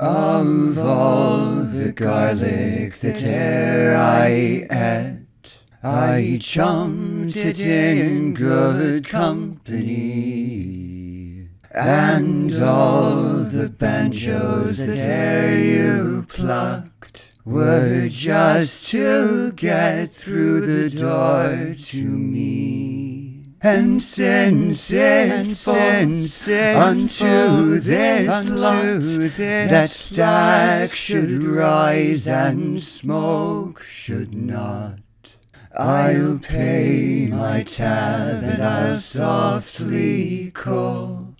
Of all the garlic that e'er I ate, I chumped it in good company. And all the banjos that e'er you plucked were just to get through the door to me. And since it falls unto this lot, that stack should rise and smoke should not, I'll pay my tab and I'll softly call.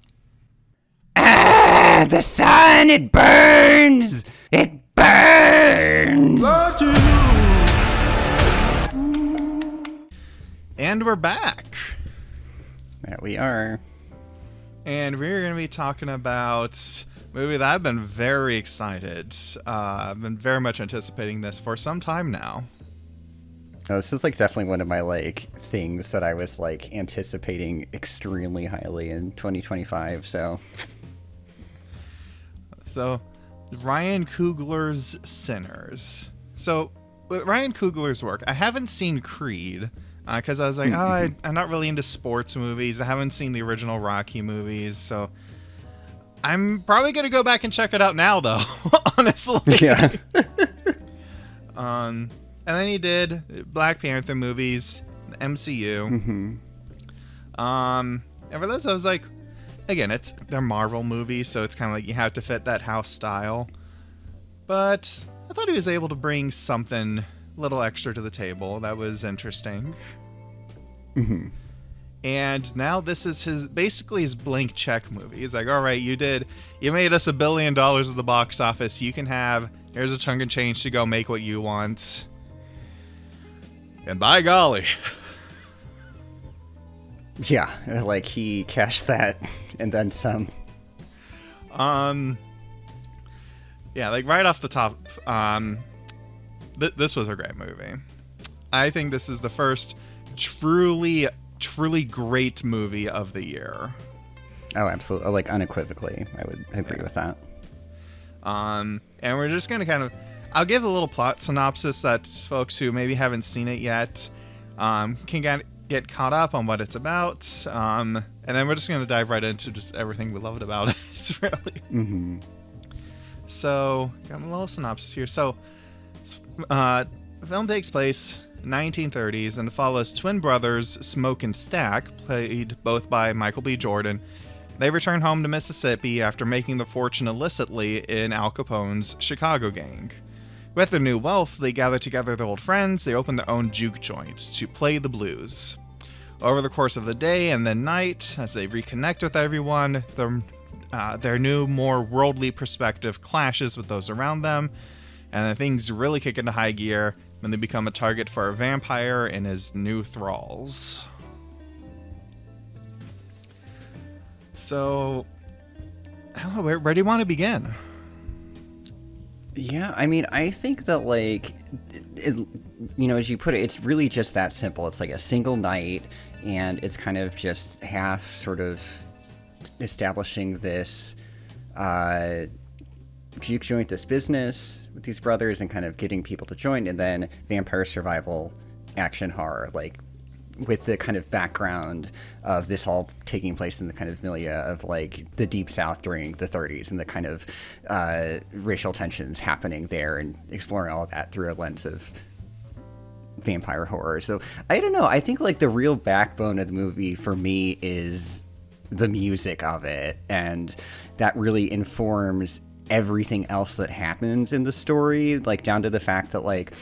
Ah, the sun, it burns! It burns! And we're back. There we are. And we're going to be talking about a movie that I've been very excited. I've been very much anticipating this for some time now. Oh, this is like definitely one of my like things that I was like anticipating extremely highly in 2025. So Ryan Coogler's Sinners. So with Ryan Coogler's work, I haven't seen Creed. Because I was like, I'm not really into sports movies. I haven't seen the original Rocky movies, so I'm probably going to go back and check it out now, though, honestly. Yeah. And then he did Black Panther movies, the MCU. Mm-hmm. And for those, I was like, again, they're Marvel movies, so it's kind of like you have to fit that house style. But I thought he was able to bring something little extra to the table that was interesting. Mm-hmm. And now this is basically his blank check movie. He's like, all right, you made us $1 billion at the box office. Here's a chunk of change to go make what you want. And by golly. Yeah, like he cashed that and then some. Yeah, like right off the top, this was a great movie. I think this is the first truly great movie of the year. Oh, absolutely. Like unequivocally, I would agree with that. And we're just going to I'll give a little plot synopsis that folks who maybe haven't seen it yet can get caught up on what it's about. And then we're just going to dive right into just everything we loved about it. It's really. Mm-hmm. So, got a little synopsis here. So, the film takes place in 1930s and follows twin brothers Smoke and Stack, played both by Michael B. Jordan. They return home to Mississippi after making their fortune illicitly in Al Capone's Chicago gang. With their new wealth, they gather together their old friends. They open their own juke joint to play the blues. Over the course of the day and then night, as they reconnect with everyone, their new, more worldly perspective clashes with those around them, and then things really kick into high gear when they become a target for a vampire and his new thralls. So, where do you want to begin? Yeah, I mean, I think that, like, as you put it, it's really just that simple. It's like a single night, and it's kind of just half sort of establishing this juke joint, this business with these brothers, and kind of getting people to join, and then vampire survival action horror, like, with the kind of background of this all taking place in the kind of milieu of like the Deep South during the 30s and the kind of racial tensions happening there, and exploring all of that through a lens of vampire horror. So I don't know. I think like the real backbone of the movie for me is the music of it, and that really informs everything else that happens in the story, like down to the fact that like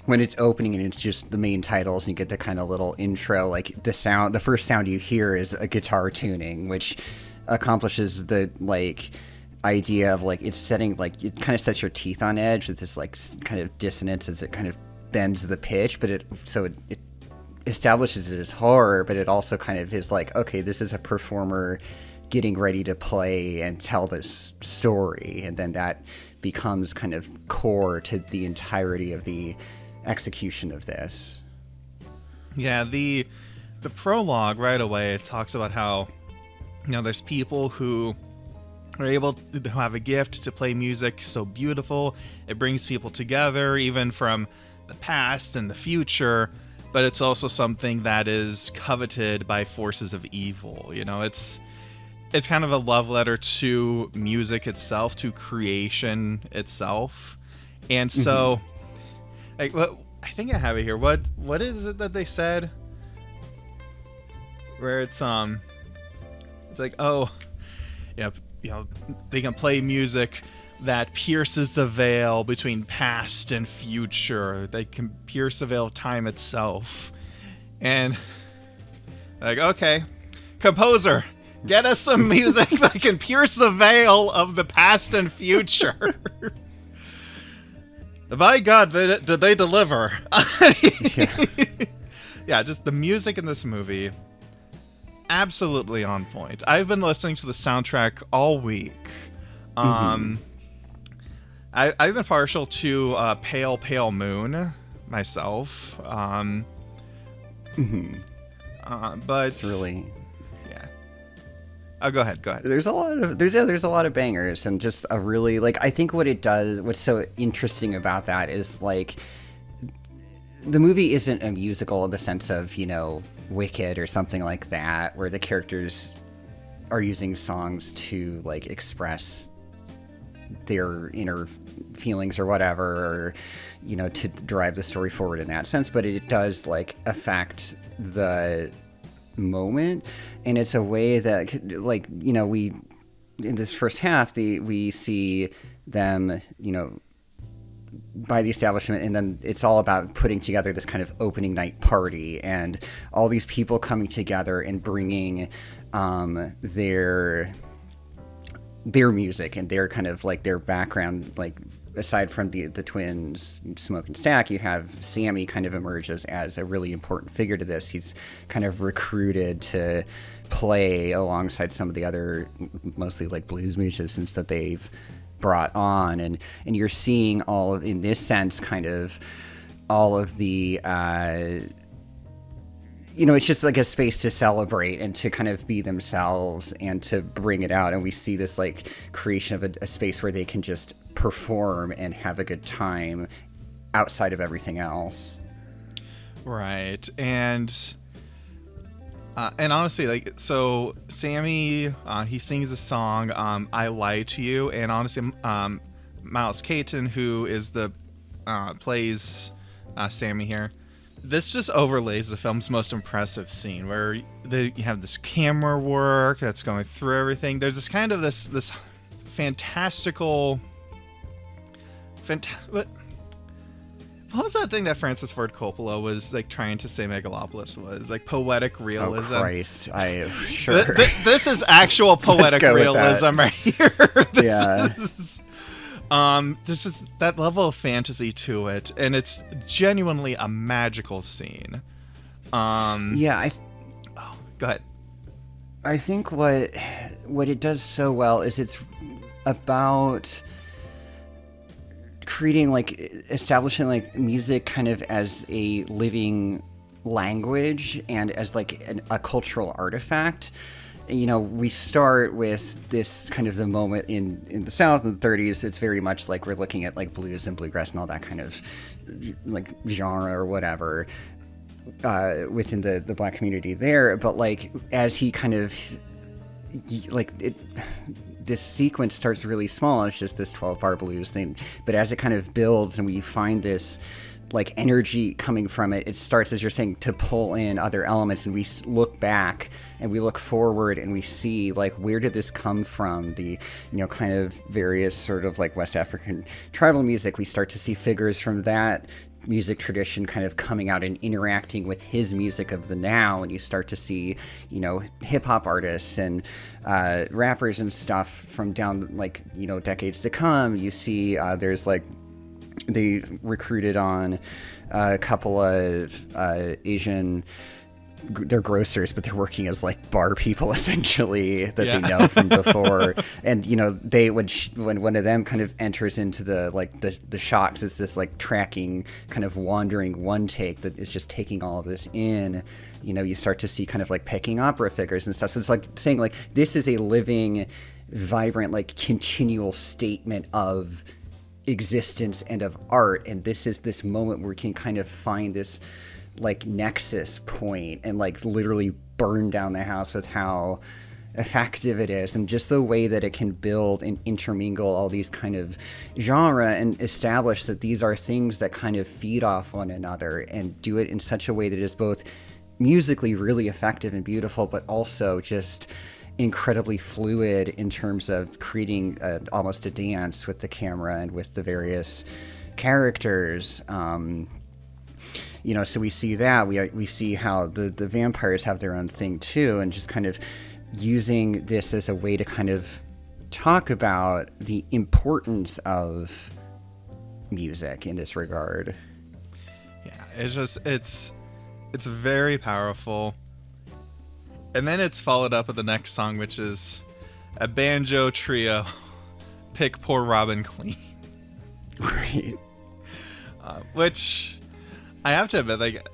when it's opening and it's just the main titles and you get the kind of little intro, like the first sound you hear is a guitar tuning, which accomplishes the like idea of like it's setting, like it kind of sets your teeth on edge with this like kind of dissonance as it kind of bends the pitch, but it establishes it as horror, but it also kind of is like, okay, this is a performer getting ready to play and tell this story, and then that becomes kind of core to the entirety of the execution of this. Yeah, the prologue right away, it talks about how, there's people who are able to have a gift to play music so beautiful. It brings people together, even from the past and the future, but it's also something that is coveted by forces of evil. You know, it's kind of a love letter to music itself, to creation itself. And so, like, what I think I have it here. What is it that they said? Where it's like, oh, yeah, you know, they can play music that pierces the veil between past and future. They can pierce the veil of time itself. And like, okay, composer, get us some music that can pierce the veil of the past and future. By God, did they deliver? Yeah, just the music in this movie, absolutely on point. I've been listening to the soundtrack all week. I've been partial to Pale Pale Moon myself. But It's really... yeah. Oh, go ahead. There's a lot of bangers, and just a really, like, I think what's so interesting about that is, like, the movie isn't a musical in the sense of, you know, Wicked or something like that, where the characters are using songs to, like, express their inner feelings or whatever, or, you know, to drive the story forward in that sense. But it does, like, affect the moment, and it's a way that, like, you know, we in this first half we see them, you know, by the establishment, and then it's all about putting together this kind of opening night party and all these people coming together and bringing their music and their kind of, like, their background. Like, aside from the twins Smoke and Stack, you have Sammy kind of emerges as a really important figure to this. He's kind of recruited to play alongside some of the other, mostly, like, blues musicians that they've brought on, and you're seeing all of, in this sense, kind of all of the you know, it's just like a space to celebrate and to kind of be themselves and to bring it out. And we see this, like, creation of a space where they can just perform and have a good time outside of everything else. Right. And honestly, like, so Sammy, he sings a song, I Lie to You. And honestly, Miles Caton, who is plays Sammy here, this just overlays the film's most impressive scene, where you have this camera work that's going through everything. There's this kind of this fantastical... What was that thing that Francis Ford Coppola was, like, trying to say Megalopolis was? Like, poetic realism. Oh, Christ. Sure. This is actual poetic realism right here. This is that level of fantasy to it, and it's genuinely a magical scene. Yeah, go ahead. I think what it does so well is it's about creating, like, establishing, like, music kind of as a living language and as, like, a cultural artifact. You know, we start with this kind of the moment in the South in the 30s. It's very much like we're looking at, like, blues and bluegrass and all that kind of, like, genre or whatever within the black community there. But, like, as he kind of, like, this sequence starts really small. It's just this 12-bar blues thing. But as it kind of builds and we find this, like, energy coming from it, it starts, as you're saying, to pull in other elements, and we look back and we look forward and we see, like, where did this come from? The, you know, kind of various sort of, like, West African tribal music. We start to see figures from that music tradition kind of coming out and interacting with his music of the now, and you start to see, you know, hip-hop artists and rappers and stuff from down, like, you know, decades to come. You see there's, like, they recruited on a couple of Asian, they're grocers, but they're working as, like, bar people essentially that they know from before. And, you know, they when one of them kind of enters into the, like, the shocks, is this, like, tracking kind of wandering one take that is just taking all of this in. You know, you start to see kind of, like, picking opera figures and stuff. So it's like saying, like, this is a living vibrant, like continual statement of existence and of art. And this is this moment where we can kind of find this like nexus point and like literally burn down the house with how effective it is, and just the way that it can build and intermingle all these kind of genre and establish that these are things that kind of feed off one another, and do it in such a way that is both musically really effective and beautiful, but also just incredibly fluid in terms of creating almost a dance with the camera and with the various characters. So we see that. We see how the vampires have their own thing too, and just kind of using this as a way to kind of talk about the importance of music in this regard. Yeah, it's very powerful. And then it's followed up with the next song, which is a banjo trio, Pick Poor Robin Clean. Right. Which I have to admit,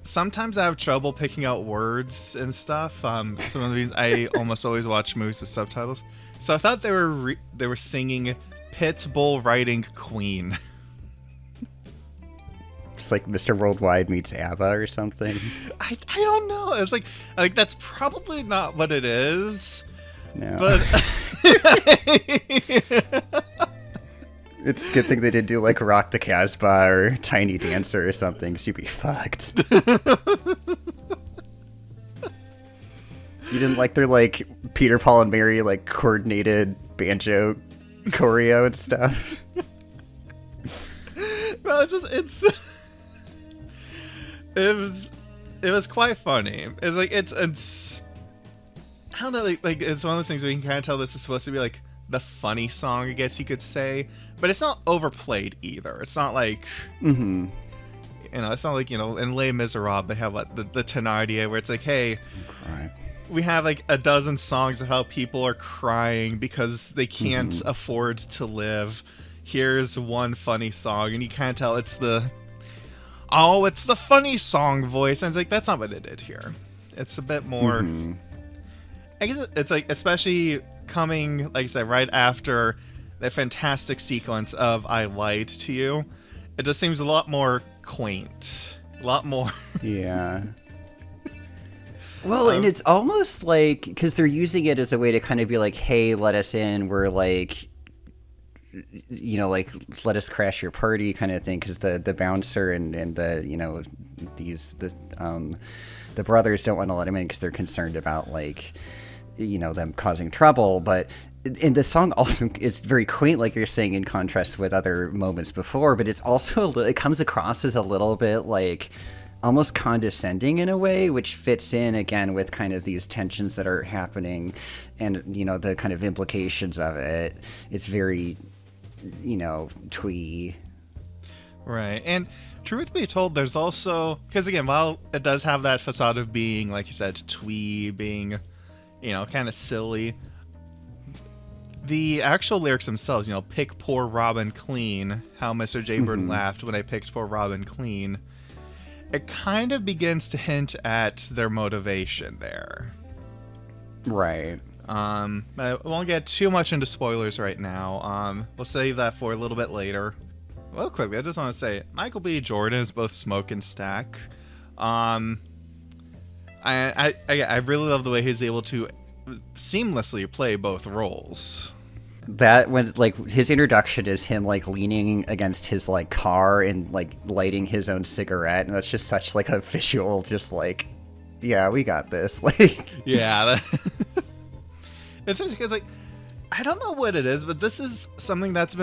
sometimes I have trouble picking out words and stuff. Some of the reasons I almost always watch movies with subtitles. So I thought they were singing Pit's Bull Riding Queen. It's like Mr. Worldwide meets ABBA or something. I don't know. It's like that's probably not what it is. No. But it's a good thing they didn't do like Rock the Casbah or Tiny Dancer or something, so you'd be fucked. You didn't like their like Peter, Paul, and Mary like coordinated banjo choreo and stuff? No, it was quite funny. It's like it's I don't know, like it's one of those things where you can kind of tell this is supposed to be like the funny song, I guess you could say, but it's not overplayed either. It's not like it's not like in Les Miserables they have like the Thénardier where it's like, hey, right, we have like a dozen songs of how people are crying because they can't afford to live. Here's one funny song, and you kind of tell it's the funny song voice, and it's like that's not what they did here. It's a bit more. I guess it's like, especially coming, like I said, right after that fantastic sequence of "I Lied to You," it just seems a lot more quaint, a lot more. Yeah. Well, and it's almost like, because they're using it as a way to kind of be like, hey, let us in. We're like, like, let us crash your party kind of thing. Because the bouncer and the, the brothers don't want to let him in because they're concerned about, like, them causing trouble. But and the song also is very quaint, like you're saying, in contrast with other moments before. But it's also, it comes across as a little bit like almost condescending in a way, which fits in again with kind of these tensions that are happening and the kind of implications of it. It's very twee. Right. And truth be told, there's also, because again, while it does have that facade of being, like you said, twee, being kind of silly, the actual lyrics themselves, pick poor Robin clean, how Mr. Jaybird laughed when I picked poor Robin clean, it kind of begins to hint at their motivation there. Right. I won't get too much into spoilers right now. We'll save that for a little bit later. Well, quickly, I just want to say, Michael B. Jordan is both Smoke and Stack. I really love the way he's able to seamlessly play both roles. That when like his introduction is him like leaning against his like car and like lighting his own cigarette, and that's just such like a visual, just like, yeah, we got this. Like, yeah, it's interesting because like I don't know what it is, but this is something that's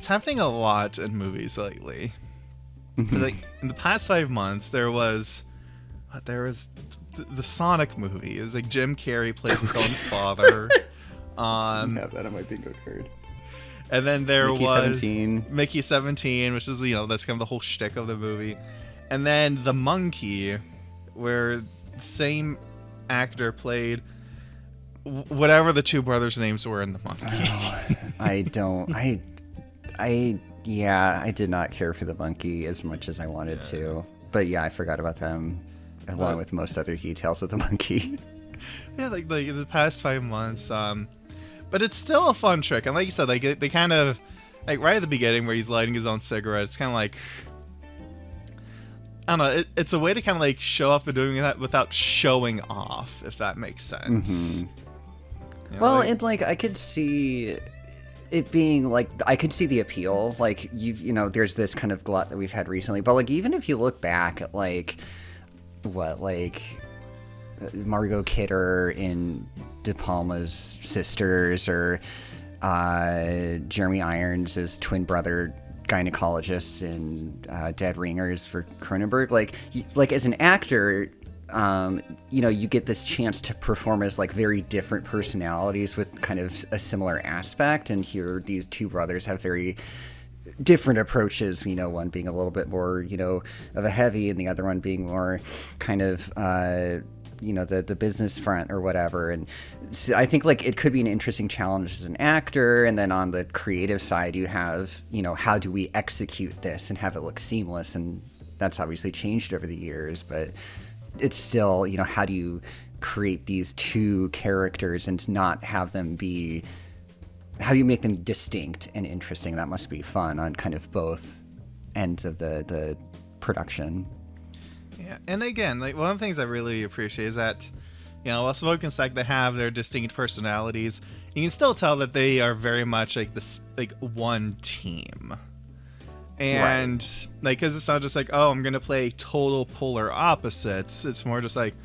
happening a lot in movies lately. Like in the past 5 months, there was the Sonic movie. It was like Jim Carrey plays his own father. I have that on my bingo card. And then there Mickey was 17. Mickey 17, which is that's kind of the whole shtick of the movie. And then The Monkey, where the same actor played whatever the two brothers' names were in The Monkey. I did not care for The Monkey as much as I wanted to. But yeah, I forgot about them along with most other details of The Monkey. Yeah, like the past 5 months. But it's still a fun trick, and like you said, like they kind of like right at the beginning where he's lighting his own cigarette. It's kind of like, I don't know. It's a way to kind of like show off they're doing that without showing off, if that makes sense. Mm-hmm. You know, Well, and like I could see it being like, I could see the appeal. Like you know, there's this kind of glut that we've had recently. But like even if you look back at like Margot Kidder in De Palma's Sisters, or Jeremy Irons as twin brother gynecologists in Dead Ringers for Cronenberg. Like as an actor, you know, you get this chance to perform as like very different personalities with kind of a similar aspect. And here, these two brothers have very different approaches. You know, one being a little bit more, you know, of a heavy, and the other one being more kind of, you know, the business front or whatever. And so I think like it could be an interesting challenge as an actor. And then on the creative side, you have, you know, how do we execute this and have it look seamless? And that's obviously changed over the years, but it's still, you know, how do you create these two characters and not have them be, how do you make them distinct and interesting? That must be fun on kind of both ends of the production. Yeah, and again, like one of the things I really appreciate is that, you know, while Smoke and Stack, they have their distinct personalities, you can still tell that they are very much like this, like one team. And like, because it's not just like, oh, I'm gonna play total polar opposites. It's more just like,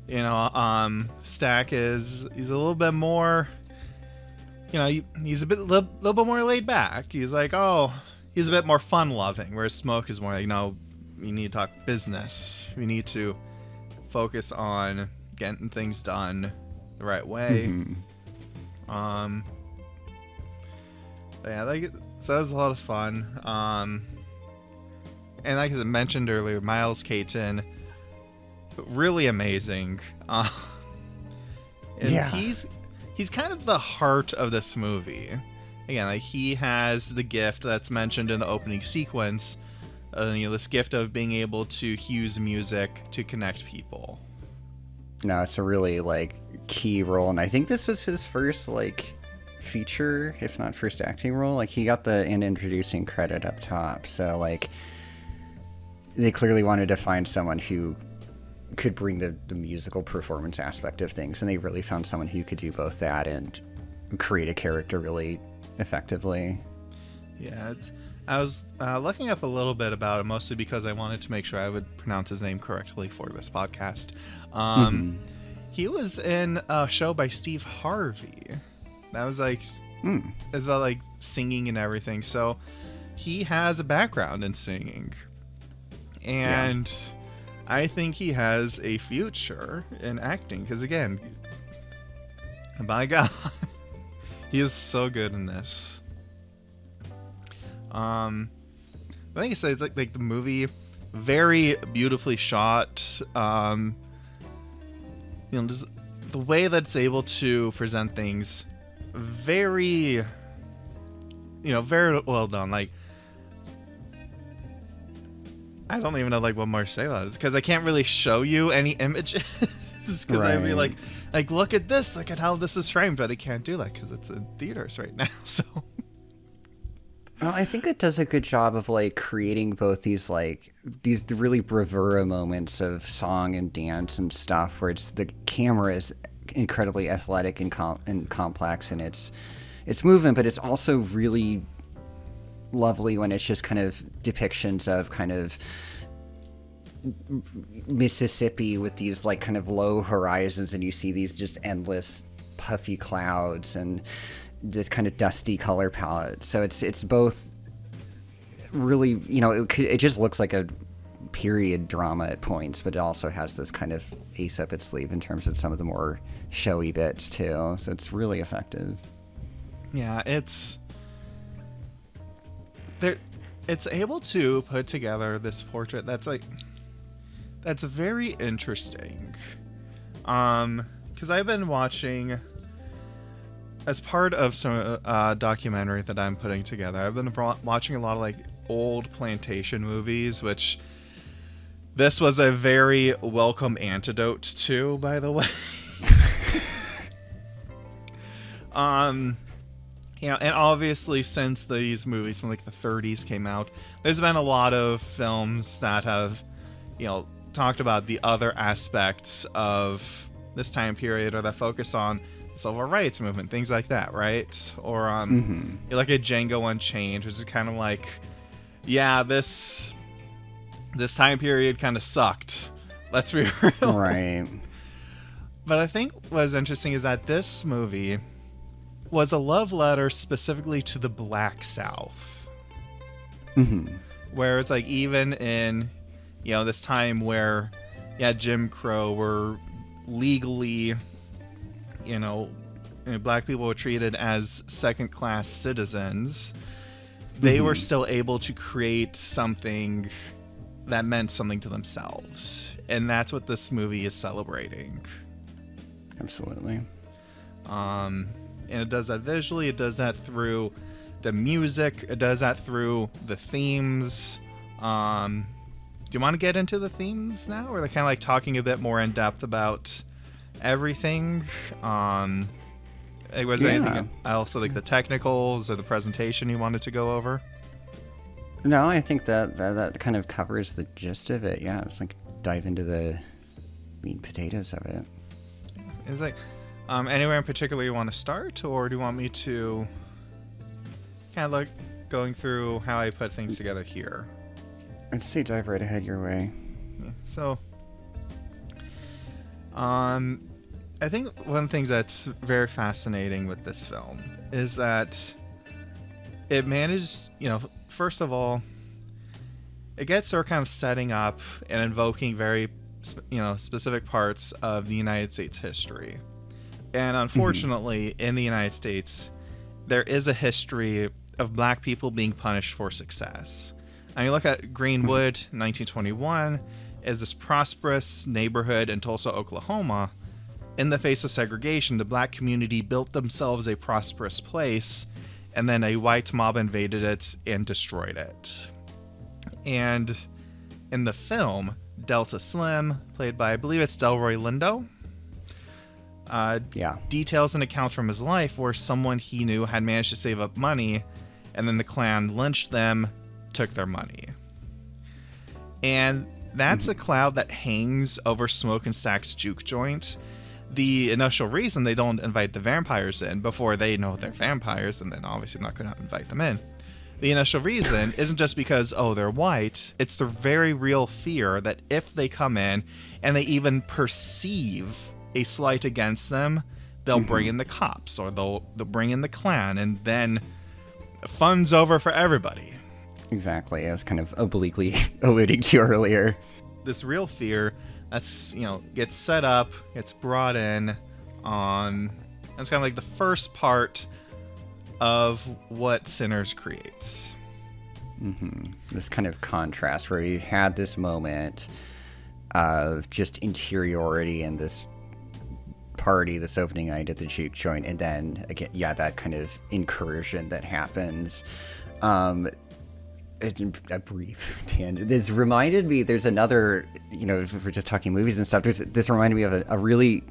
you know, Stack he's a little bit more, you know, he's a little bit more laid back. He's like, oh, he's a bit more fun loving, whereas Smoke is more like, you know, we need to talk business. We need to focus on getting things done the right way. Mm-hmm. Yeah, like, so that was a lot of fun. And like I mentioned earlier, Miles Caton, really amazing. And yeah, he's kind of the heart of this movie. Again, like he has the gift that's mentioned in the opening sequence. You know, this gift of being able to use music to connect people. No, it's a really like key role, and I think this was his first like feature, if not first acting role. Like he got the introducing credit up top, so like they clearly wanted to find someone who could bring the musical performance aspect of things, and they really found someone who could do both that and create a character really effectively. Yeah, I was looking up a little bit about it, mostly because I wanted to make sure I would pronounce his name correctly for this podcast. He was in a show by Steve Harvey. That was like, it's about like singing and everything. So he has a background in singing. And I think he has a future in acting. Because again, my God, he is so good in this. I think it's like the movie, very beautifully shot. You know, just the way that it's able to present things, very, you know, very well done. Like, I don't even know like what more to say about it, because I can't really show you any images. Because I'd be like, look at this, look at how this is framed, but I can't do that because it's in theaters right now. So. Well, I think it does a good job of like creating both these really bravura moments of song and dance and stuff, where it's the camera is incredibly athletic and complex in its movement, but it's also really lovely when it's just kind of depictions of kind of Mississippi with these like kind of low horizons, and you see these just endless puffy clouds and this kind of dusty color palette. So it's both really, you know, it just looks like a period drama at points, but it also has this kind of ace up its sleeve in terms of some of the more showy bits too. So it's really effective. Yeah, it's able to put together this portrait that's very interesting. Because I've been watching, as part of some documentary that I'm putting together, I've been watching a lot of like old plantation movies, which this was a very welcome antidote to, by the way. And obviously since these movies from like the 30s came out, there's been a lot of films that have, talked about the other aspects of this time period, or that focus on the civil rights movement, things like that, right? Or like a Django Unchained, which is kind of like, yeah, this time period kind of sucked. Let's be real. Right. But I think what's interesting is that this movie was a love letter specifically to the Black South. Where it's like, even in, this time where, Jim Crow were legally, black people were treated as second-class citizens, they were still able to create something that meant something to themselves. And that's what this movie is celebrating. Absolutely. And it does that visually, it does that through the music, it does that through the themes. Do you want to get into the themes now? Or they're kind of like talking a bit more in depth about everything? Was there anything else, like the technicals or the presentation you wanted to go over? No, I think that kind of covers the gist of it. Yeah, it's like dive into the meat and potatoes of it. It's like, anywhere in particular you want to start, or do you want me to kind of like going through how I put things together here? I'd say dive right ahead your way. Yeah, so, I think one of the things that's very fascinating with this film is that it managed, first of all, it gets sort of kind of setting up and invoking very, specific parts of the United States history. And unfortunately, in the United States, there is a history of black people being punished for success. I mean, look at Greenwood, 1921, is this prosperous neighborhood in Tulsa, Oklahoma. In the face of segregation, the black community built themselves a prosperous place, and then a white mob invaded it and destroyed it. And in the film, Delta Slim, played by, I believe it's Delroy Lindo, details an account from his life where someone he knew had managed to save up money, and then the Klan lynched them, took their money. And that's a cloud that hangs over Smoke and Stack's juke joint. The initial reason they don't invite the vampires in before they know they're vampires, and then obviously not going to invite them in. The initial reason isn't just because, they're white. It's the very real fear that if they come in and they even perceive a slight against them, they'll bring in the cops, or they'll bring in the Klan, and then fun's over for everybody. Exactly. I was kind of obliquely alluding to earlier. This real fear that's, gets set up, gets brought in. It's kind of like the first part of what Sinners creates. This kind of contrast where you had this moment of just interiority and this party, this opening night at the juke joint, and then again, that kind of incursion that happens. A brief tangent. This reminded me, there's another, if we're just talking movies and stuff, this reminded me of a really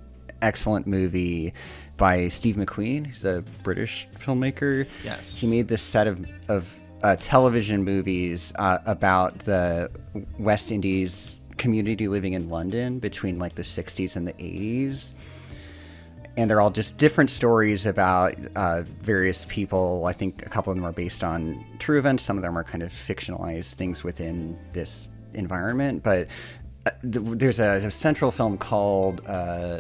excellent movie by Steve McQueen, who's a British filmmaker. Yes. He made this set of television movies about the West Indies community living in London between like the 60s and the 80s. And they're all just different stories about various people. I think a couple of them are based on true events. Some of them are kind of fictionalized things within this environment. But there's a central film called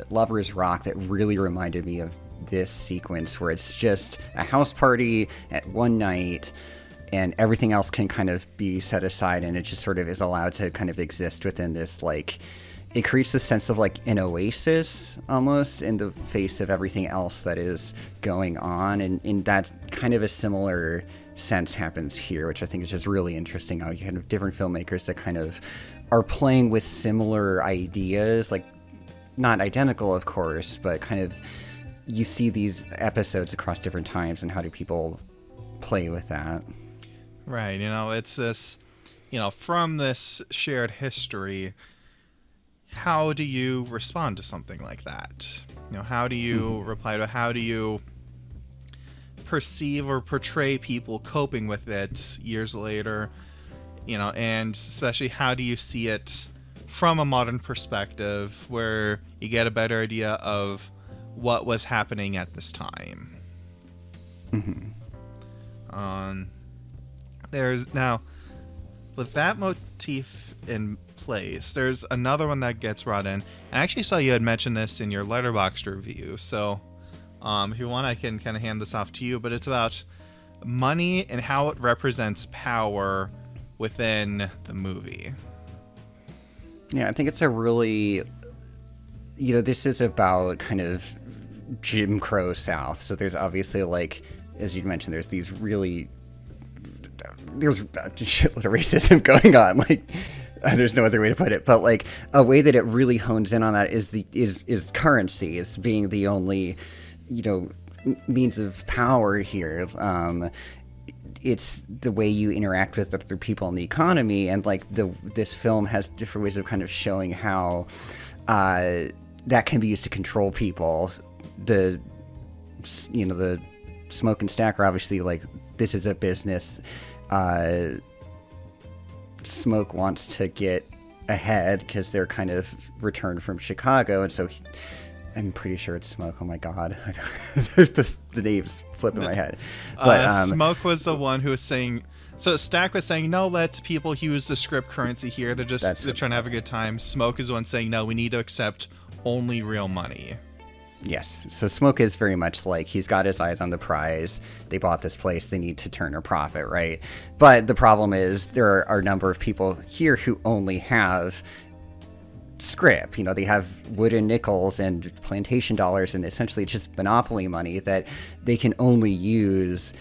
Lover's Rock that really reminded me of this sequence, where it's just a house party at one night and everything else can kind of be set aside, and it just sort of is allowed to kind of exist within this, like, it creates this sense of like an oasis almost in the face of everything else that is going on. And in that kind of a similar sense happens here, which I think is just really interesting, how you have different filmmakers that kind of are playing with similar ideas, like not identical, of course, but kind of you see these episodes across different times, and how do people play with that? Right. It's this, from this shared history, how do you respond to something like that? How do you reply to it? How do you perceive or portray people coping with it years later, and especially how do you see it from a modern perspective where you get a better idea of what was happening at this time. There's now, with that motif in place, there's another one that gets brought in. And I actually saw you had mentioned this in your Letterboxd review, so if you want, I can kind of hand this off to you, but it's about money and how it represents power within the movie. Yeah, I think it's a really, this is about kind of Jim Crow South. So there's obviously, like, as you mentioned, there's a shitload of racism going on. Like, there's no other way to put it. But, like, a way that it really hones in on that is currency, is being the only, means of power here. It's the way you interact with other people in the economy, and like this film has different ways of kind of showing how that can be used to control people. The Smoke and Stack are obviously like, this is a business. Smoke wants to get ahead because they're kind of returned from Chicago, and so I'm pretty sure it's Smoke. Oh my god, the name's flipping my head. But Smoke was the one who was saying. So Stack was saying, no, let people use the script currency here. They're trying to have a good time. Smoke is the one saying, no, we need to accept only real money. Yes. So Smoke is very much like, he's got his eyes on the prize. They bought this place. They need to turn a profit, right? But the problem is there are a number of people here who only have script. They have wooden nickels and plantation dollars, and essentially it's just monopoly money that they can only use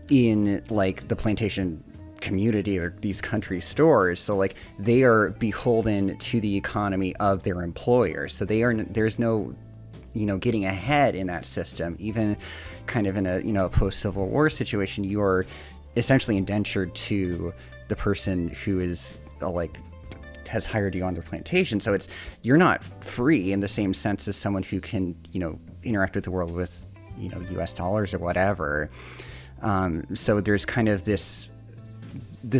in like the plantation community or these country stores. So like they are beholden to the economy of their employers. So there's no getting ahead in that system. Even kind of in a post-Civil War situation, you're essentially indentured to the person who is has hired you on their plantation. So you're not free in the same sense as someone who can, interact with the world with, US dollars or whatever. So there's kind of this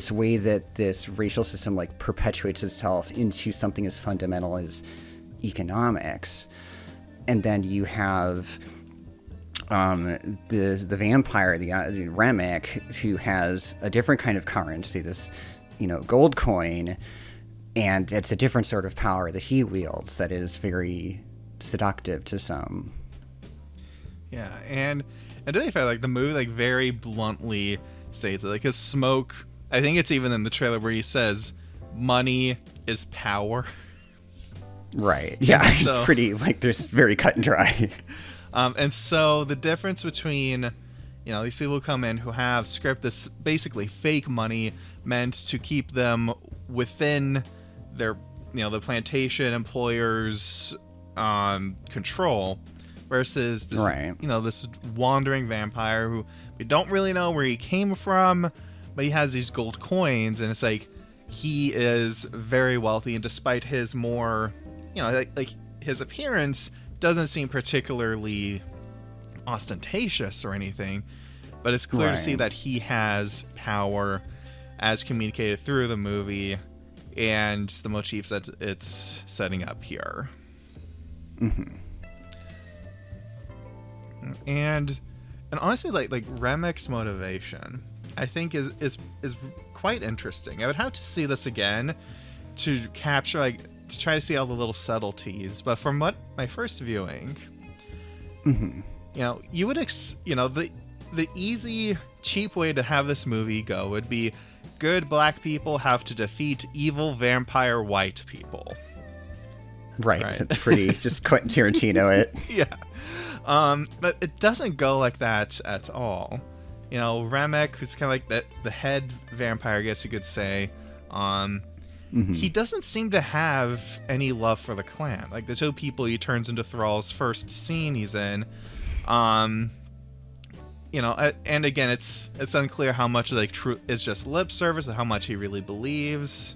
way that this racial system like perpetuates itself into something as fundamental as economics. And then you have the vampire, the Remick, who has a different kind of currency, this, gold coin. And it's a different sort of power that he wields that is very seductive to some. Yeah, and to be fair, like the movie, like very bluntly states it. Like his Smoke, I think it's even in the trailer where he says, "Money is power." Right. Yeah. So, it's pretty there's very cut and dry. And so the difference between, these people who come in who have script, this basically fake money meant to keep them within their, the plantation employers' control, versus this, right. This wandering vampire who we don't really know where he came from, but he has these gold coins, and it's like he is very wealthy, and despite his more, like his appearance doesn't seem particularly ostentatious or anything, but it's clear to see that he has power as communicated through the movie and the motifs that it's setting up here. Mm-hmm. And honestly, like Remick's motivation, I think is quite interesting. I would have to see this again to capture, to try to see all the little subtleties. But from my first viewing, you would the easy, cheap way to have this movie go would be good black people have to defeat evil vampire white people. Right. It's pretty just Quentin Tarantino it. Yeah. But it doesn't go like that at all. Remick, who's kind of like the head vampire, I guess you could say, he doesn't seem to have any love for the clan. Like the two people he turns into thralls first scene he's in, and again, it's unclear how much true is just lip service and how much he really believes.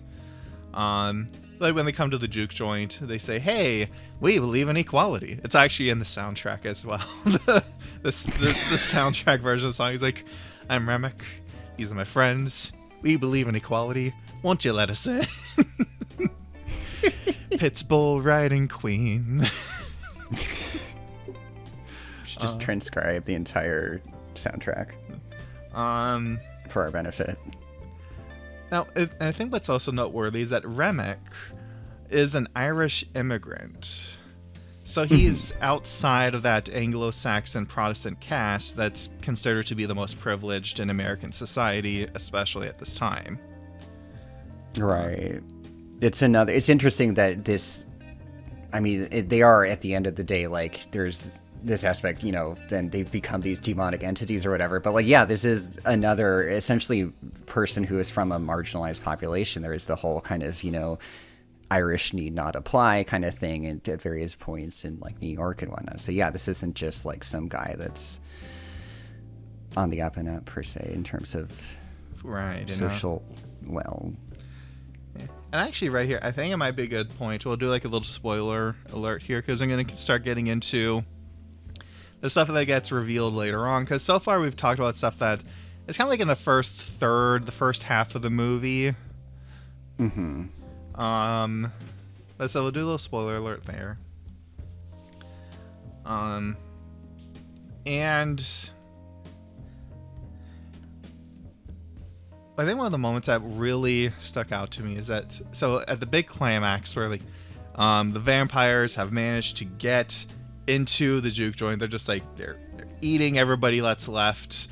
like when they come to the juke joint, they say, "Hey, we believe in equality." It's actually in the soundtrack as well. the soundtrack version of the song is like, "I'm Remick. These are my friends. We believe in equality. Won't you let us in?" Pit's bull riding queen. Should just transcribe the entire soundtrack for our benefit. Now, I think what's also noteworthy is that Remick is an Irish immigrant. So he's outside of that Anglo-Saxon Protestant caste that's considered to be the most privileged in American society, especially at this time. Right. It's interesting that this, I mean, they are, at the end of the day, like, there's this aspect, you know, then they've become these demonic entities or whatever. But like, yeah, this is another essentially person who is from a marginalized population. There is the whole kind of, you know, Irish need not apply kind of thing at various points in like New York and whatnot. So yeah, this isn't just like some guy that's on the up and up per se in terms of social, well. Yeah. And actually right here, I think it might be a good point. We'll do like a little spoiler alert here because I'm going to start getting into the stuff that gets revealed later on, because so far we've talked about stuff that is kind of like in the first third, the first half of the movie. Mm-hmm. But so we'll do a little spoiler alert there. And I think one of the moments that really stuck out to me is that, so at the big climax where like the vampires have managed to get into the juke joint, they're just like they're eating everybody that's left.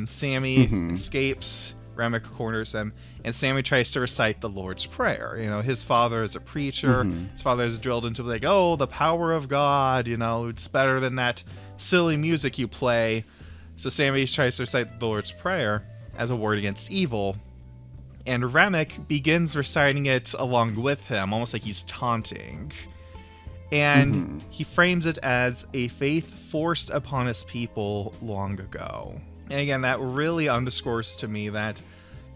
Sammy escapes, Remick corners him, and Sammy tries to recite the Lord's Prayer. You know, his father is a preacher. His father is drilled into like, oh, the power of God, you know, it's better than that silly music you play. So Sammy tries to recite the Lord's Prayer as a word against evil, and Remick begins reciting it along with him, almost like he's taunting. And he frames it as a faith forced upon his people long ago. And again, that really underscores to me that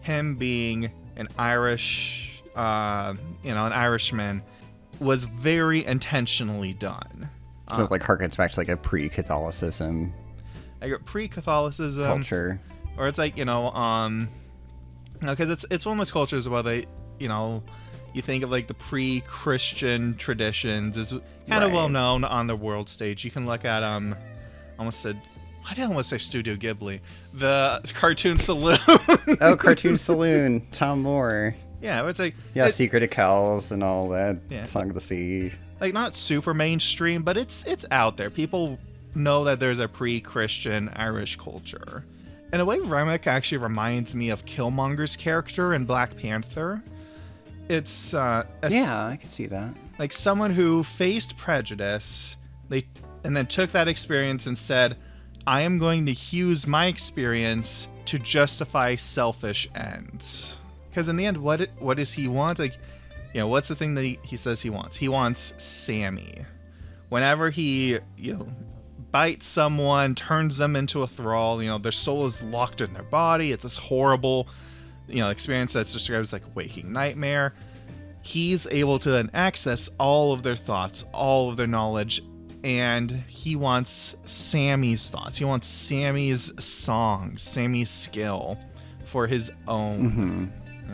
him being an Irish, an Irishman, was very intentionally done. So it like harkens back to like a pre-Catholicism, pre-Catholicism culture, or it's like because it's one of those cultures where they, you know, you think of like the pre-Christian traditions is kind of well known on the world stage. You can look at I didn't want to say Studio Ghibli, the Cartoon Saloon. Oh, Cartoon Saloon, Tom Moore. Yeah, it's like Secret of Kells and all that. Yeah. Song of the Sea. Like not super mainstream, but it's out there. People know that there's a pre-Christian Irish culture. In a way, Remick actually reminds me of Killmonger's character in Black Panther. It's I can see that. Like someone who faced prejudice, and then took that experience and said, I am going to use my experience to justify selfish ends. Because in the end, what does he want? Like, you know, what's the thing that he says he wants? He wants Sammy. Whenever he, you know, bites someone, turns them into a thrall, you know, their soul is locked in their body. It's this horrible, you know, experience that's described as like a waking nightmare. He's able to then access all of their thoughts, all of their knowledge, and he wants Sammy's thoughts. He wants Sammy's songs, Sammy's skill for his own.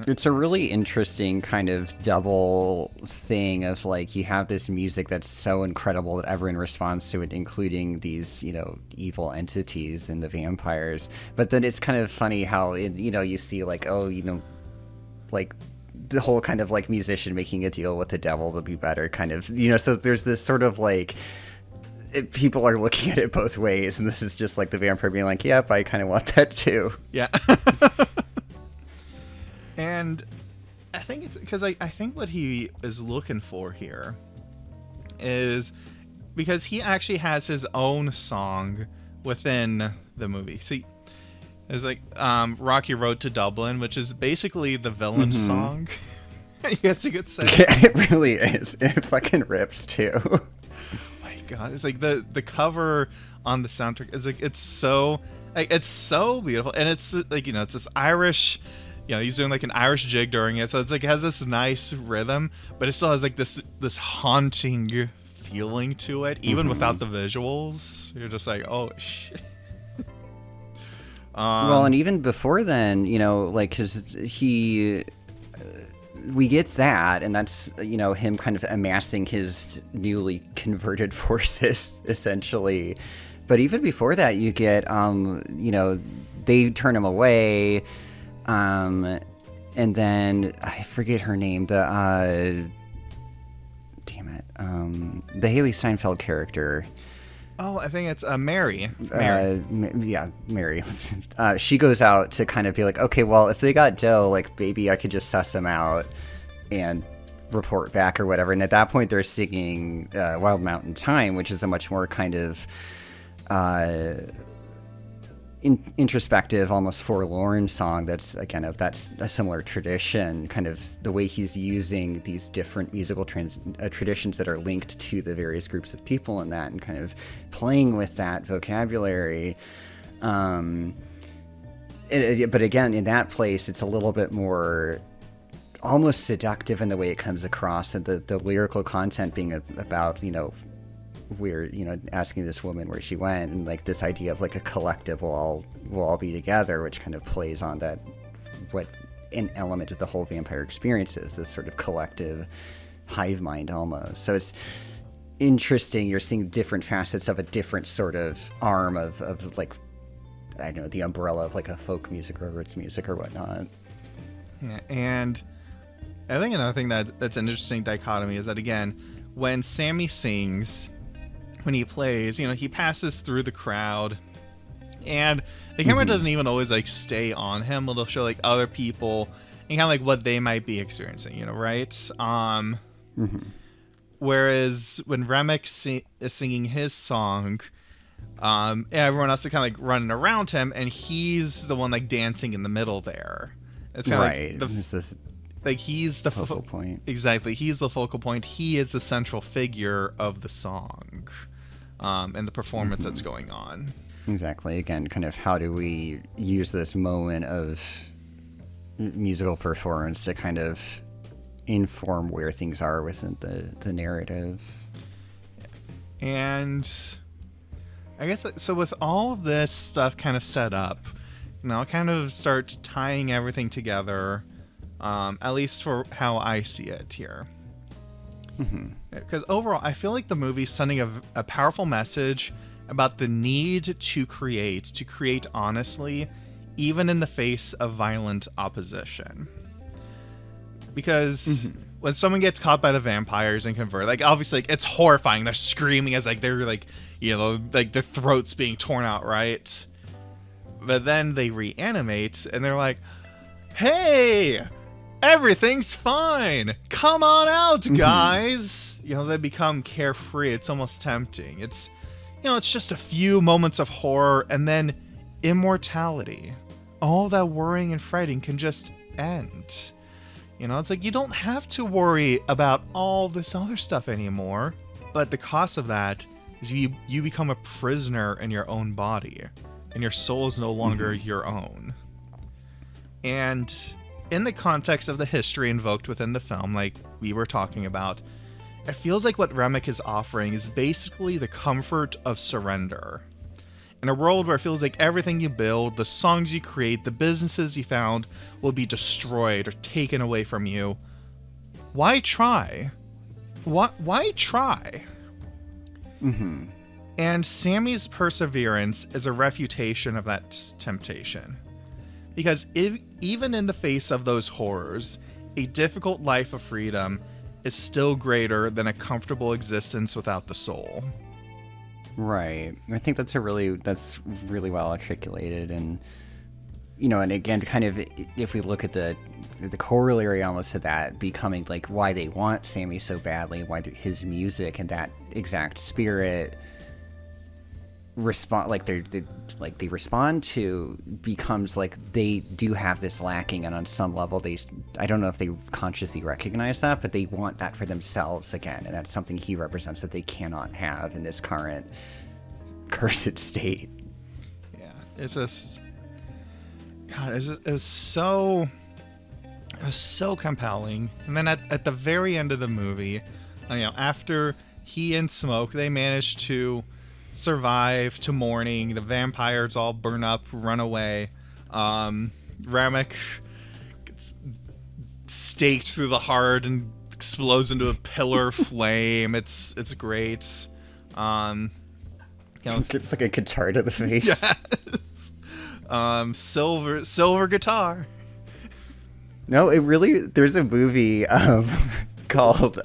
It's a really interesting kind of double thing of like, you have this music that's so incredible that everyone responds to it, including these, you know, evil entities and the vampires. But then it's kind of funny how, you see like, oh, you know, like the whole kind of like musician making a deal with the devil to be better kind of, you know, so there's this sort of like, people are looking at it both ways, and this is just like the vampire being like, yep, I kind of want that too. Yeah. And I think it's because I think what he is looking for here is because he actually has his own song within the movie. See, it's like Rocky Road to Dublin, which is basically the villain song. I guess you could say. Yeah, it really is. It fucking rips too. My God, it's like the cover on the soundtrack is like it's so beautiful, and it's like, you know, it's this Irish, he's doing like an Irish jig during it, so it's like it has this nice rhythm, but it still has like this haunting feeling to it, even without the visuals. You're just like, oh shit. Well, and even before then, like, because we get that, and that's, him kind of amassing his newly converted forces, essentially. But even before that, you get, they turn him away, and then, I forget her name, the Hailee Steinfeld character. Oh, I think it's Mary. Mary. She goes out to kind of be like, okay, well, if they got dough, like, maybe I could just suss them out and report back or whatever. And at that point, they're singing Wild Mountain Thyme, which is a much more kind of introspective, almost forlorn song that's a similar tradition, kind of the way he's using these different musical traditions that are linked to the various groups of people in that, and kind of playing with that vocabulary. But again, in that place, it's a little bit more almost seductive in the way it comes across, and the lyrical content being about, we're asking this woman where she went, and like this idea of like a collective will all be together, which kind of plays on that, what an element of the whole vampire experience is, this sort of collective hive mind almost. So it's interesting, you're seeing different facets of a different sort of arm of like, I don't know, the umbrella of like a folk music or roots music or whatnot. Yeah, and I think another thing that's an interesting dichotomy is that, again, when Sammy sings, when he plays, he passes through the crowd, and the camera doesn't even always like stay on him. It'll show like other people and kind of like what they might be experiencing, right? Whereas when Remick is singing his song, everyone else is kind of like running around him, and he's the one like dancing in the middle there. It's kind of like he's the focal point. Exactly, he's the focal point. He is the central figure of the song. And the performance that's going on. Exactly. Again, kind of how do we use this moment of musical performance to kind of inform where things are within the narrative. And I guess, so with all of this stuff kind of set up, I'll kind of start tying everything together, at least for how I see it here. Because overall, I feel like the movie's sending a powerful message about the need to create honestly, even in the face of violent opposition. Because when someone gets caught by the vampires and converted, like, obviously, like, it's horrifying. They're screaming as like they're like, like their throats being torn out, right? But then they reanimate and they're like, hey, everything's fine. Come on out, guys. They become carefree. It's almost tempting. It's, it's just a few moments of horror and then immortality. All that worrying and fighting can just end. It's like you don't have to worry about all this other stuff anymore. But the cost of that is you become a prisoner in your own body, and your soul is no longer your own. And in the context of the history invoked within the film, like we were talking about, it feels like what Remick is offering is basically the comfort of surrender. In a world where it feels like everything you build, the songs you create, the businesses you found will be destroyed or taken away from you, why try? Why try? And Sammy's perseverance is a refutation of that temptation. Because even in the face of those horrors, a difficult life of freedom is still greater than a comfortable existence without the soul. Right. I think that's really well articulated, and and again, kind of, if we look at the corollary almost to that becoming like why they want Sammy so badly, why his music and that exact spirit they respond to becomes like they do have this lacking, and on some level I don't know if they consciously recognize that, but they want that for themselves again, and that's something he represents that they cannot have in this current cursed state. Yeah, it's just, God, it was so It was so compelling. And then at the very end of the movie, after he and Smoke, they managed to survive to morning. The vampires all burn up, run away. Ramek gets staked through the heart and explodes into a pillar of flame. It's great. It's like a guitar to the face. Yes. Silver guitar. No, it really. There's a movie called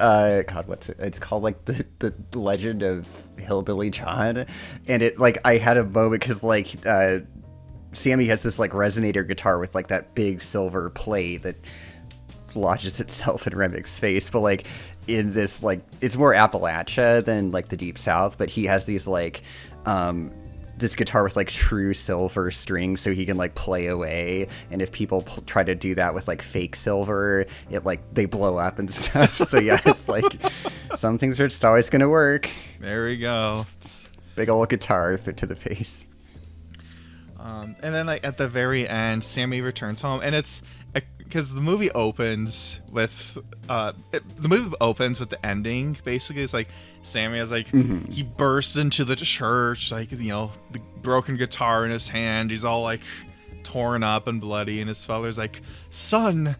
what's it? It's called like the Legend of Hillbilly John, and it like I had a moment because like Sammy has this like resonator guitar with like that big silver plate that lodges itself in Remek's face, but like in this like it's more Appalachia than like the Deep South, but he has these like this guitar with like true silver strings so he can like play away, and if people try to do that with like fake silver, it like they blow up and stuff. So yeah, it's like some things are just always gonna work. There we go. Just big old guitar fit to the face. And then like at the very end, Sammy returns home, and it's because the movie opens with the ending. Basically, it's like Sammy has like he bursts into the church, like the broken guitar in his hand. He's all like torn up and bloody, and his father's like, "Son,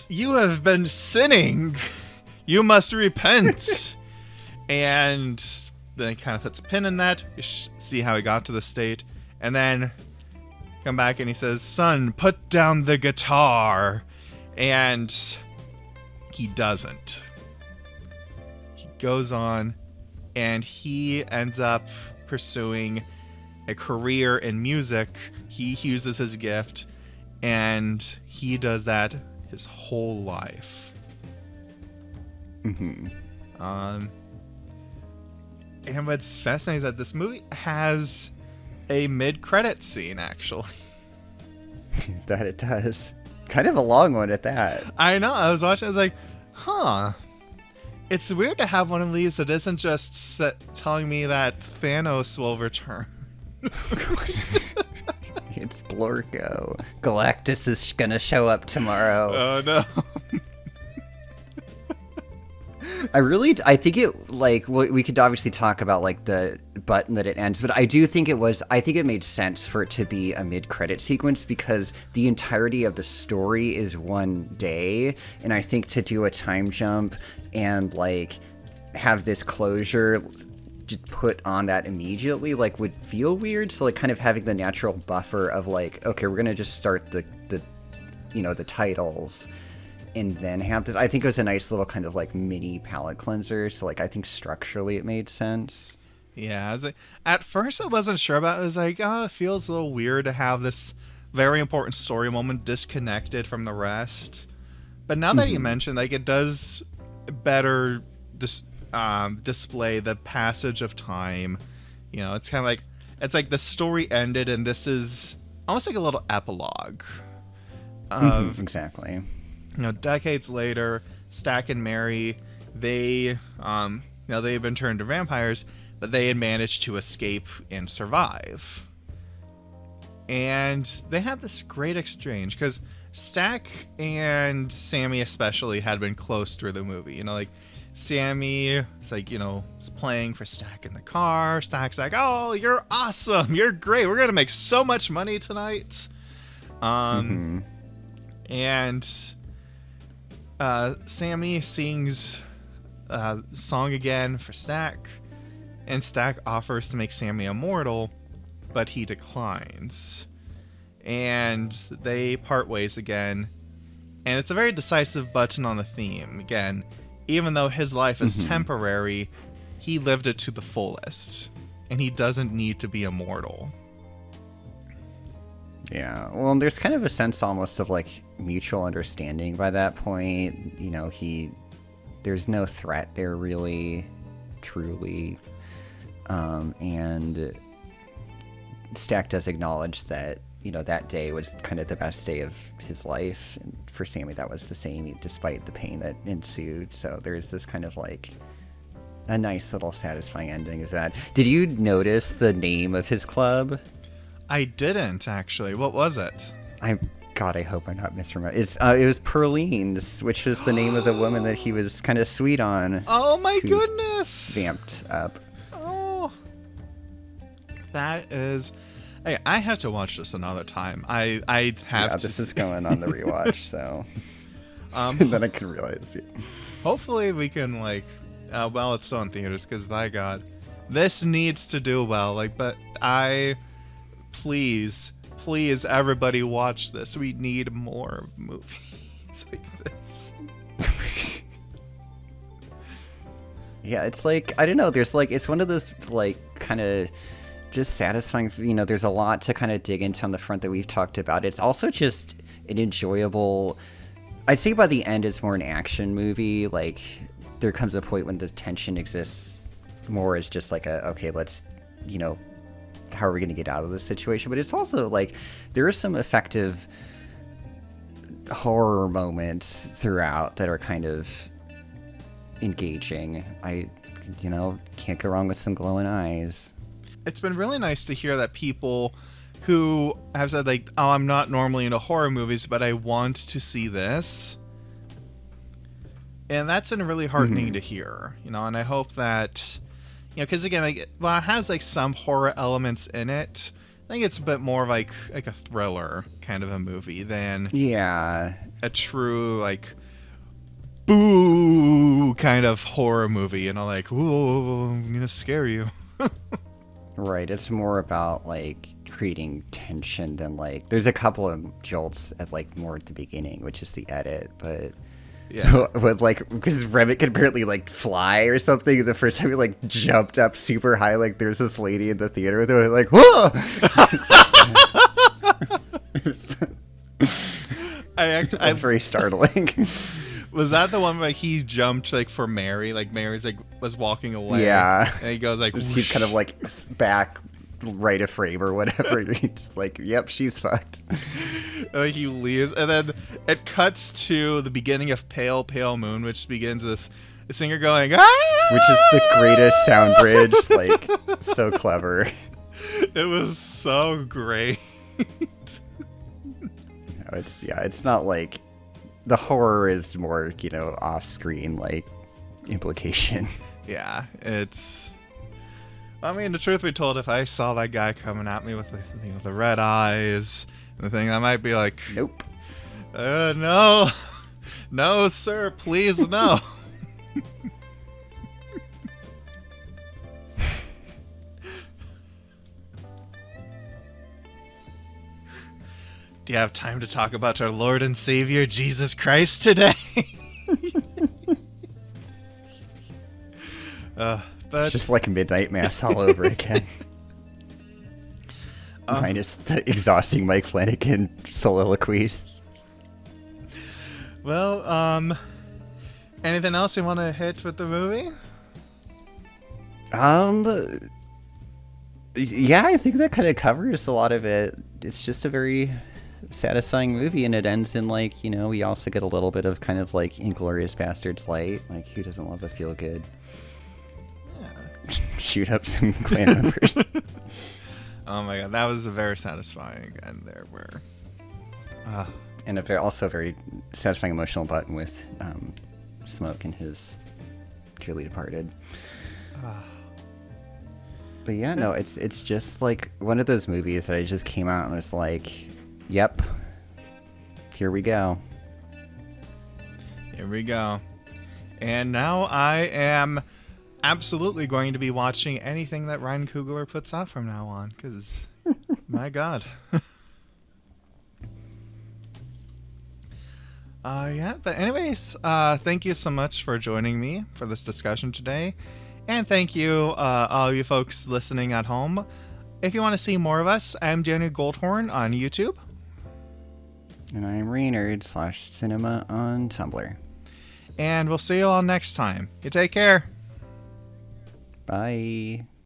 you have been sinning. You must repent." And then he kind of puts a pin in that. You see how he got to the state, and then come back and he says, "Son, put down the guitar." And he doesn't. He goes on and he ends up pursuing a career in music. He uses his gift, and he does that his whole life. And what's fascinating is that this movie has a mid-credit scene, actually. That it does. Kind of a long one at that. I know. I was watching. I was like, huh. It's weird to have one of these that isn't just telling me that Thanos will return. It's Blorgo. Galactus is gonna show up tomorrow. Oh, no. I think it, like, we could obviously talk about, like, the button that it ends, but I think it made sense for it to be a mid-credit sequence because the entirety of the story is one day, and I think to do a time jump and, like, have this closure to put on that immediately, like, would feel weird, so, like, kind of having the natural buffer of, like, okay, we're gonna just start the titles, and then have this. I think it was a nice little kind of like mini palate cleanser. So like I think structurally it made sense. Yeah, at first I wasn't sure about it. I was like, it feels a little weird to have this very important story moment disconnected from the rest. But now that you mentioned, like, it does better display the passage of time. It's kind of like it's like the story ended, and this is almost like a little epilogue. Exactly. Decades later, Stack and Mary, they've been turned to vampires, but they had managed to escape and survive. And they have this great exchange, because Stack and Sammy especially had been close through the movie. Like, Sammy is like, is playing for Stack in the car. Stack's like, "Oh, you're awesome. You're great. We're going to make so much money tonight." And Sammy sings a song again for Stack, and Stack offers to make Sammy immortal, but he declines. And they part ways again, and it's a very decisive button on the theme. Again, even though his life is temporary, he lived it to the fullest, and he doesn't need to be immortal. Yeah, well, there's kind of a sense almost of like mutual understanding by that point. There's no threat there really, truly, and Stack does acknowledge that that day was kind of the best day of his life, and for Sammy that was the same, despite the pain that ensued. So there's this kind of like a nice little satisfying ending of that. Did you notice the name of his club? I didn't, actually. What was it? God, I hope I'm not misremembering. It was Perlene, which is the name of the woman that he was kind of sweet on. Oh my goodness! Vamped up. Oh, that is. Hey, I have to watch this another time. I have. Yeah, this is going on the rewatch, so. And then I can realize. Yeah. Hopefully, we can well, it's still in theaters because by God, this needs to do well. But please, everybody watch this. We need more movies like this. Yeah, it's I don't know. There's it's one of those kind of just satisfying. There's a lot to kind of dig into on the front that we've talked about. It's also just an enjoyable. I'd say by the end, it's more an action movie. There comes a point when the tension exists more as just okay, let's, how are we going to get out of this situation? But it's also there is some effective horror moments throughout that are kind of engaging. I can't go wrong with some glowing eyes. It's been really nice to hear that people who have said oh, I'm not normally into horror movies, but I want to see this. And that's been really heartening to hear, and I hope that, because again, it has some horror elements in it. I think it's a bit more of a thriller kind of a movie than a true boo kind of horror movie, ooh, I'm gonna scare you. Right, it's more about creating tension than there's a couple of jolts at more at the beginning, which is the edit, but yeah, with because Remick could apparently fly or something. The first time he jumped up super high, there's this lady in the theater with her whoa. That's very startling. Was that the one where he jumped for Mary? Mary's was walking away. Yeah, and he goes he's kind of back right a frame or whatever. And he's just yep, she's fucked. And he leaves, and then it cuts to the beginning of Pale Pale Moon, which begins with the singer going, ah! Which is the greatest sound bridge. So clever. It was so great. It's not the horror is more, off screen implication. Yeah, it's. I mean, the truth be told, if I saw that guy coming at me with the red eyes and the thing, I might be nope. No, no, sir, please, no. Do you have time to talk about our Lord and Savior, Jesus Christ, today? But it's just Midnight Mass all over again. Minus the exhausting Mike Flanagan soliloquies. Well, anything else you want to hit with the movie? Yeah, I think that kind of covers a lot of it. It's just a very satisfying movie, and it ends in we also get a little bit of kind of Inglourious Bastards light. Who doesn't love a feel good? Shoot up some clan members. Oh my God, that was a very satisfying end there. And also a very satisfying emotional button with Smoke and his dearly departed. But yeah, no, it's just one of those movies that I just came out and was yep, here we go. Here we go. And now I am absolutely going to be watching anything that Ryan Coogler puts out from now on, because my God. Yeah, but anyways, thank you so much for joining me for this discussion today. And thank you, all you folks listening at home. If you want to see more of us, I'm Daniel Goldhorn on YouTube. And I'm Reynard/Cinema on Tumblr. And we'll see you all next time. You take care. Bye.